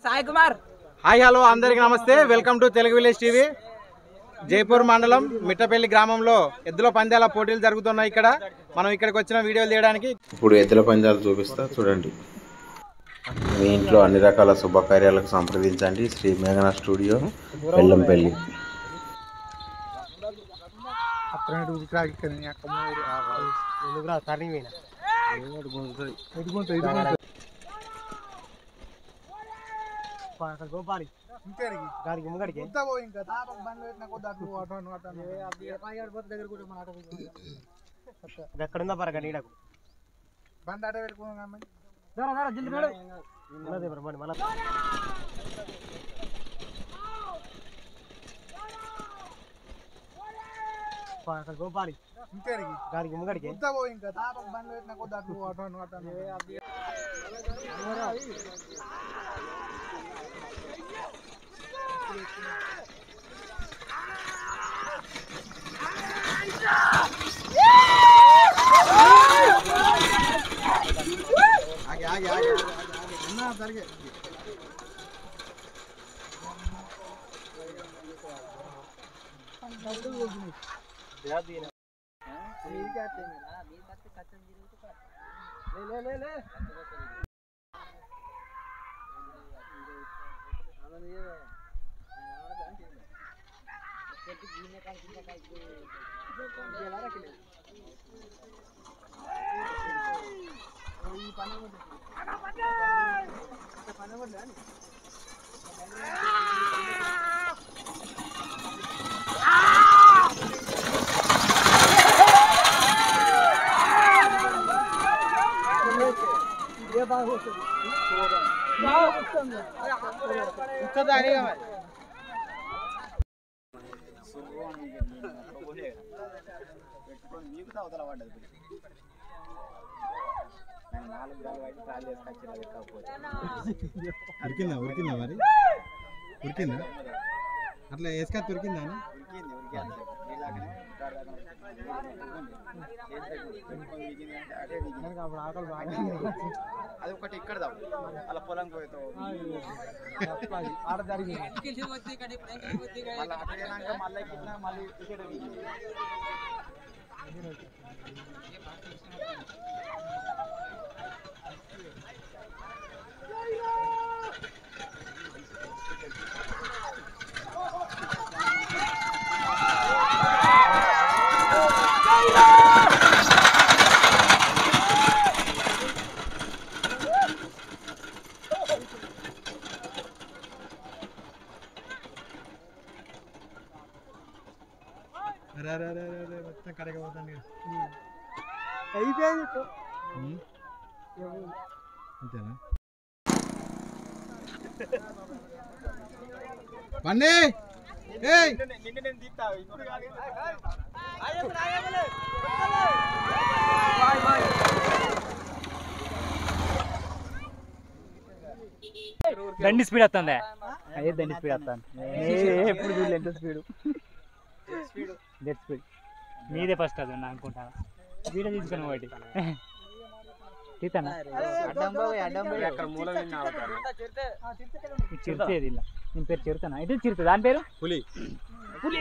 Sai Kumar. Hi hello అందరికి నమస్తే. Welcome to Telugu village TV. Jaipur మండలం మిట్టపల్లి గ్రామంలో ఎద్దుల పందాల పోటీలు జరుగుతున్నాయి. ఇక్కడ మనం ఇక్కడికి వచ్చిన వీడియోలు తీయడానికి. ఇప్పుడు ఎద్దుల పందాలు చూపిస్తా చూడండి. మీ ఇంట్లో అన్ని రకాల శుభకార్యాలకు సంప్రదించండి శ్రీ మేఘనా స్టూడియో బెల్లంపల్లి. గోపాలి గారికి ముంగడికి ఎక్కడుందా పరగ నీడకు బండి ఆట పెట్టుకున్నాం గోపాలి గారికి ముంగడికి ఉరికిందా ఉరికిందా మరి ఉరికిందా అట్లా వేసుక ఉరికిందా అది ఒకటి ఇక్కడ అలా పొలం పోతావు ఆడ జరిగింది మళ్ళీ టికెట్ మొత్తం కడగ పోతాను అంతేనా పండి దండి స్పీడ్ వస్తుందా? అదే దండి స్పీడ్ వస్తాను. ఎప్పుడు చూడలేదు ఎంత స్పీడ్. డెడ్ స్పీడ్ మీదే ఫస్ట్ అది అనుకుంటాను. వీడియో తీసుకుని ఒకటి తీతానా చిరుతేది ఇలా నేను పేరు చిరుతానా? అయితే చిరుతా దాని పేరు పులి. పులి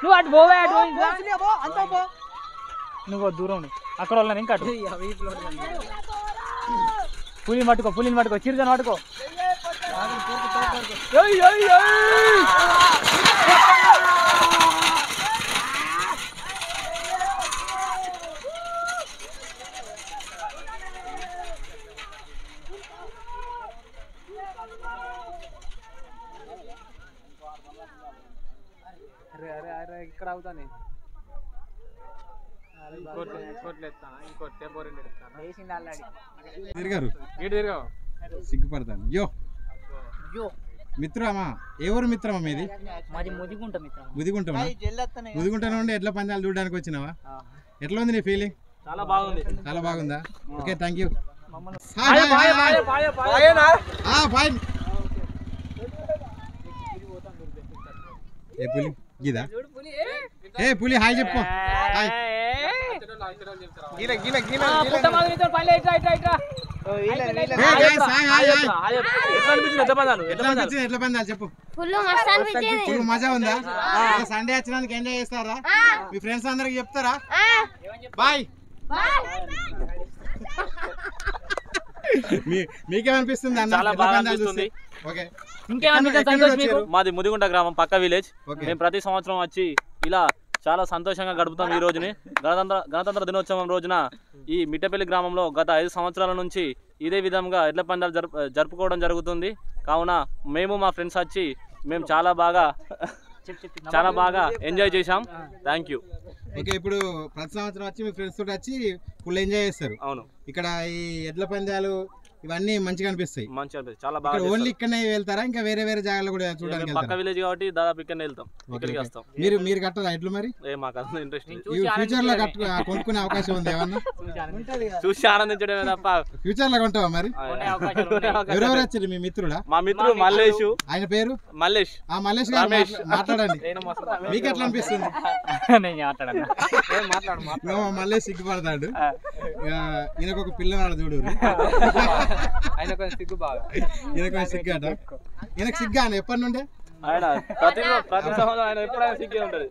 నువ్వు అటు పోవే నువ్వు దూరం అక్కడ వాళ్ళని ఇంకా పులిని పట్టుకో చిరుతను పట్టుకో. ఇక్కడ అవుతాను సిగ్గుపడతాను. మిత్రమా ఎవరు మిత్రమా మీది? మాది ముదిగుంట మిత్రం. ముదిగుంటమా? ముదిగుంట నుండి ఎట్లా పందాలు చూడడానికి వచ్చినావా? ఎట్లా ఉంది నీ ఫీలింగ్? చాలా బాగుంది. చాలా బాగుందా? Okay thank you. ఏ పులి గీదా ఏ పులి హాయ్ చెప్పు హాయ్ ఎట్లా పందాలు చెప్పు ఫుల్ మజా ఉందా సండే వచ్చినందుకు ఎంజాయ్ చేస్తారా మీ ఫ్రెండ్స్ అందరికి చెప్తారా బాయ్ మీకేమనిపిస్తుంది చాలా బాగా అనిపిస్తుంది. ఓకే మాది ముదిగుంట గ్రామం పక్క విలేజ్. మేము ప్రతి సంవత్సరం వచ్చి ఇలా చాలా సంతోషంగా గడుపుతాం. ఈ రోజుని గణతంత్ర దినోత్సవం రోజున ఈ మిట్టపల్లి గ్రామంలో గత 5 సంవత్సరాల నుంచి ఇదే విధంగా ఎడ్ల పందాలు జరుపుకోవడం జరుగుతుంది. కావున మేము మా ఫ్రెండ్స్ వచ్చి మేము చాలా బాగా ఎంజాయ్ చేశాం. Thank you. ఓకే ఇప్పుడు ప్రతి సంవత్సరం వచ్చి మీ ఫ్రెండ్స్ తోటి వచ్చి ఫుల్ ఎంజాయ్ చేస్తారు. అవును, ఇక్కడ ఈ ఎడ్ల పందాలు ఇవన్నీ మంచిగా అనిపిస్తాయి. చాలా బాగా. ఓన్లీ ఇక్కడనే వెళ్తారా ఇంకా వేరే వేరే జాగాలో కూడా చూడడానికి పక్క విలేజ్ కాబట్టి దాదాపు ఇక్కడనే వెళ్తాం, ఇక్కడికి వస్తాం. మీరు కట్టరా ఎడ్లు మరి? మాకు అంత ఇంట్రెస్ట్ ఫ్యూచర్ లో కొనుక్కునే అవకాశం ఉంది ఏమన్నా? చూసి ఆనందించడమే తప్ప ఫ్యూచర్ లో కొంటావా మరి? ఎవరెవరు వచ్చారు మీ మిత్రుడా? మా మిత్రుడు మల్లేష్. ఆయన పేరు మల్లేష్. మల్లేష్ గారు మాట్లాడండి. మీకు ఎట్లా అనిపిస్తుంది? మల్లేష్ సిగ్గుపడతాడు. ఈయనకు ఒక పిల్లవాడు చూడు. ఈయనకు సిగ్గాట. ఈయనకు సిగ్గా ఎప్పటి నుండే? ప్రతి సంవత్సరం ఆయన ఎప్పుడైనా సిగ్గే ఉంటది.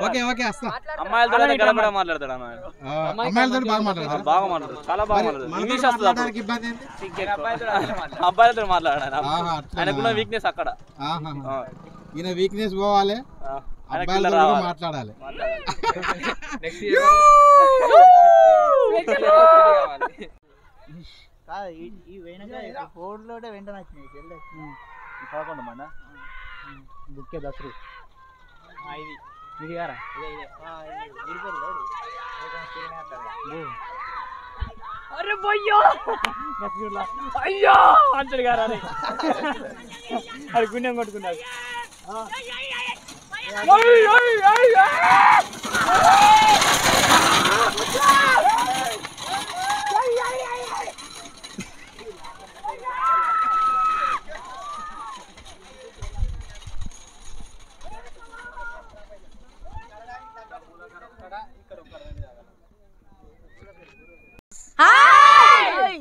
ఓకే ఓకే వస్తా. అమ్మాయిలతో గడపడ మాట్లాడతాడు. అమ్మాయిలతో బాగా మాట్లాడతాడు. చాలా బాగా మాట్లాడతాడు. ఇంగ్లీష్ వస్తుంది. ఇబ్బంది అబ్బాయిలతో మాట్లాడాడు. ఆయనకున్న వీక్నెస్ అక్కడ. ఈయన వీక్నెస్ పోవాలి, అబ్బాయిలతో మాట్లాడాలి. ఈ వెనక ఫోన్లో వెంటనే వచ్చినాయి 11 మంద బుక్కే దసరు ఇది గారా అరే బయ్యో అయ్యో అంటాడు గారా అది గుండెం కొట్టుకున్నాడు.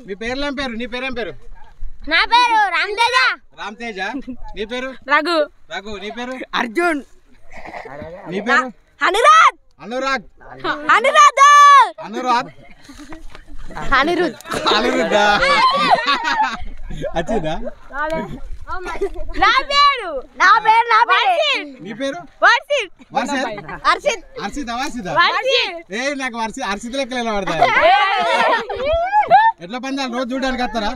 మీ పేర్లేం పేరు? నీ పేరేం పేరు? నా పేరు రామ్తేజ. రామ్తేజ. నీ పేరు? రఘు. రఘు. నీ పేరు? అర్జున్. నీ పేరు? అనురాగ్. అనురాగ్. అనురాధ. అనురాగ్. అనిరుద్. అనిరుద్ధ. వచ్చిందా? నా పేరు నీ పేరు? వర్షిత్. వర్షిత్. హర్షిత్. హర్షిత్. వర్షిత్. వర్షిత్. ఏ నాకు హర్షిత్ లెక్కలు ఎలా పడతాయి? ఎట్లా పందాలు రోజు చూడడానికి వస్తారా?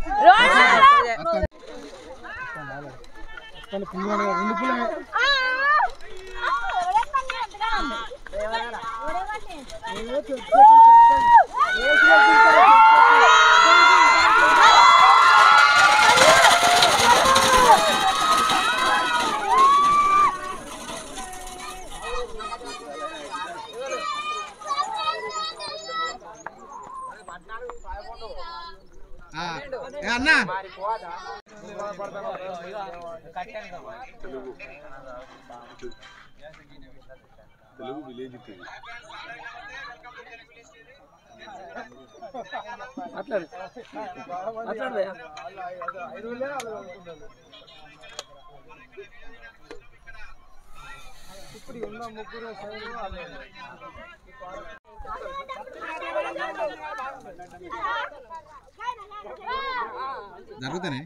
అన్నా తెలుగు విలేజ్ టీవీ ఇప్పుడు ఉన్న ముగ్గురు జరుగుతానే.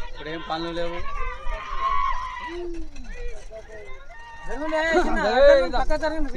ఇప్పుడేం పనులు లేవు. పక్క జరిగింది.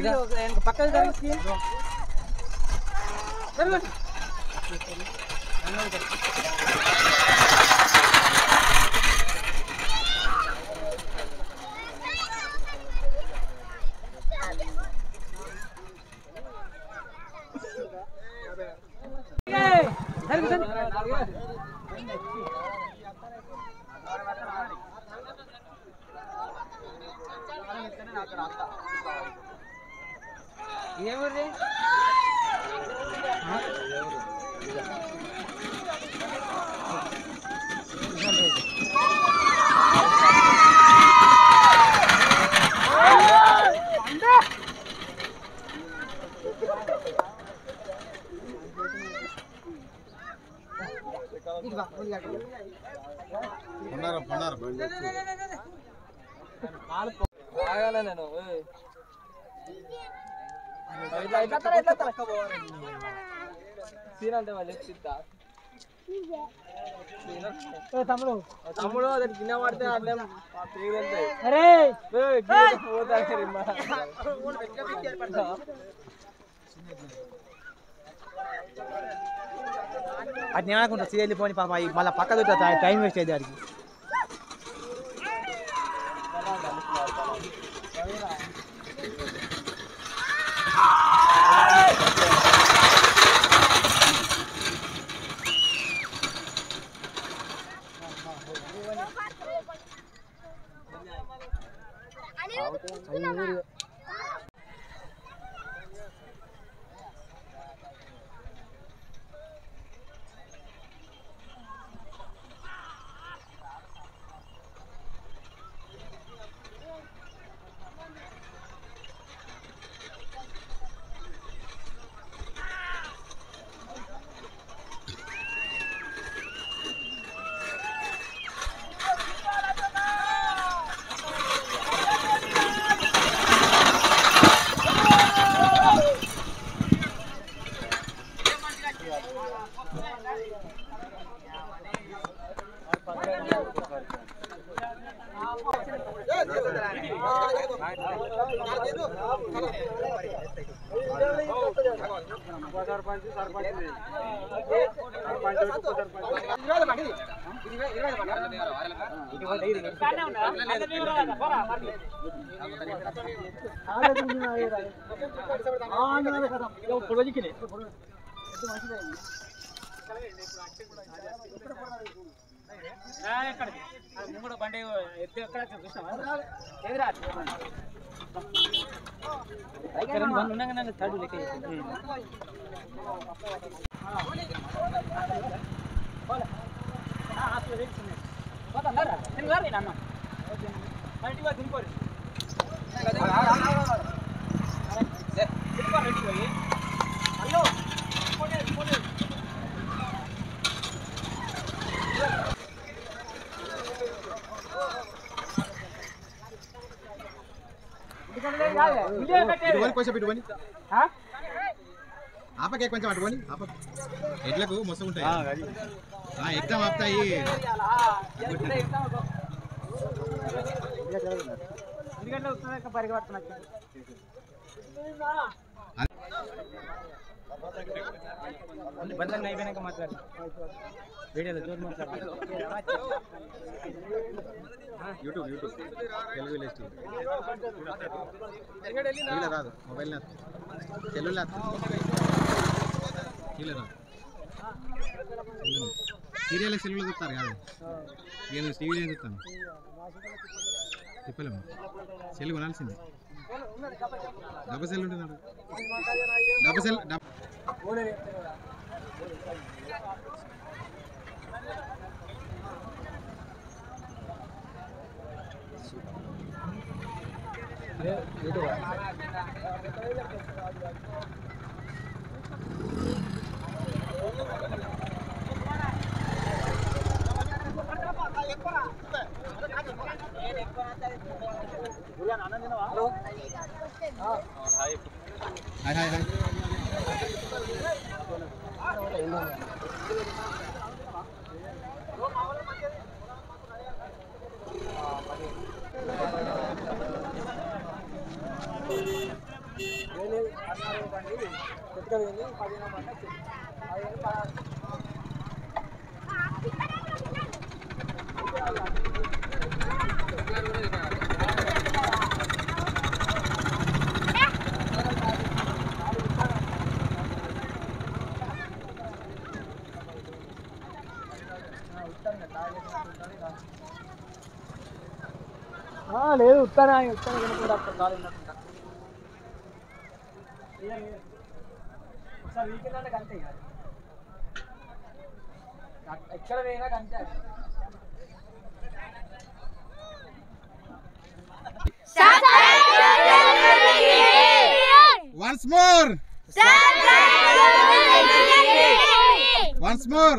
తమ్ముడు అది గిన్నె పడితే అట్లే అది నేననుకుంటా సీరియల్ పోని పాప మళ్ళీ పక్క టైం వేస్ట్ అయ్యేది దానికి. బండి ఎక్కడ థర్డ్ లెక్క కొంచెం ఆపకే కొంచెం అటుకొని ఎడ్లకు మొత్తం ఉంటాయి ఎగ్జామ్ ఆపుతాయి బంధంగా అయిపోయినాక మాట్లాడు వీడియోలో జోరు మాట్లాడు యూట్యూబ్ తెలుగు విలేజ్ టీవీ రాదు మొబైల్ సెల్లులో టీవీలో రాదు సీరియల్ సెల్లులో చూస్తారు కాదు నేను టీవీలో చూస్తాను చెప్పలేము సెల్ కొనాల్సిందే డబ్బు సెల్ ఉంటుంది డబ్బు సెల్ హాయ్ హాయ్ హాయ్ లేదు ఉత్తానే వినుకుంటా చాలు విన్నట్టుంటా ఒకసారి వీకెండ్ అంటే అంతే ఎక్కడ పోయినా అంతే Once more. Once more.